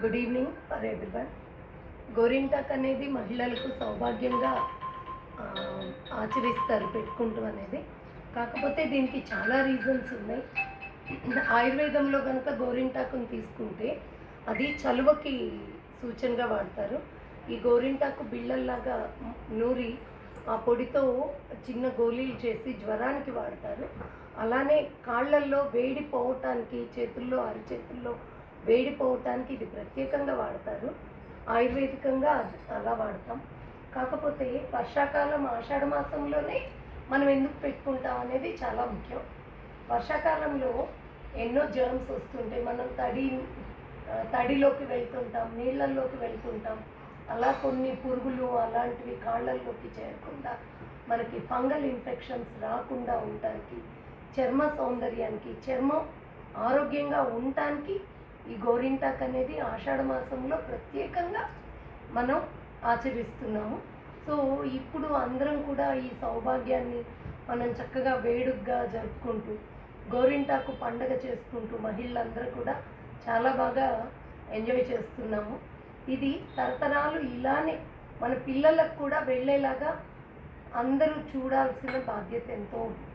Good evening for everyone. గోరింటాక్ అనేది మహిళలకు సౌభాగ్యంగా ఆచరిస్తారు పెట్టుకుంటూ అనేది. కాకపోతే దీనికి చాలా రీజన్స్ ఉన్నాయి. ఆయుర్వేదంలో కనుక గోరింటాకుని తీసుకుంటే అది చలువకి సూచనగా వాడతారు. ఈ గోరింటాకు బిళ్ళల్లాగా నూరి ఆ పొడితో చిన్న గోళీలు చేసి జ్వరానికి వాడతారు. అలానే కాళ్ళల్లో వేడి పోవటానికి, చేతుల్లో అరిచేతుల్లో వేడి పోవటానికి ఇది ప్రత్యేకంగా వాడతారు. ఆయుర్వేదికంగా అలా వాడతాం. కాకపోతే వర్షాకాలం ఆషాఢ మాసంలోనే మనం ఎందుకు పెట్టుకుంటాం అనేది చాలా ముఖ్యం. వర్షాకాలంలో ఎన్నో జర్మ్స్ వస్తుంటాయి. మనం తడిలోకి వెళ్తుంటాం, నీళ్ళల్లోకి వెళ్తుంటాం. అలా కొన్ని పురుగులు అలాంటివి కాళ్ళల్లోకి చేరకుండా మనకి ఫంగల్ ఇన్ఫెక్షన్స్ రాకుండా ఉండటానికి, చర్మ సౌందర్యానికి, చర్మం ఆరోగ్యంగా ఉండటానికి ఈ గోరింటాక్ అనేది ఆషాఢ మాసంలో ప్రత్యేకంగా మనం ఆచరిస్తున్నాము. సో ఇప్పుడు అందరం కూడా ఈ సౌభాగ్యాన్ని మనం చక్కగా వేడుగ్గా జరుపుకుంటూ గోరింటాకు పండగ చేసుకుంటూ మహిళలందరూ కూడా చాలా బాగా ఎంజాయ్ చేస్తున్నాము. ఇది తరతరాలు ఇలానే మన పిల్లలకు కూడా వెళ్ళేలాగా అందరూ చూడాల్సిన బాధ్యత ఎంతో ఉంది.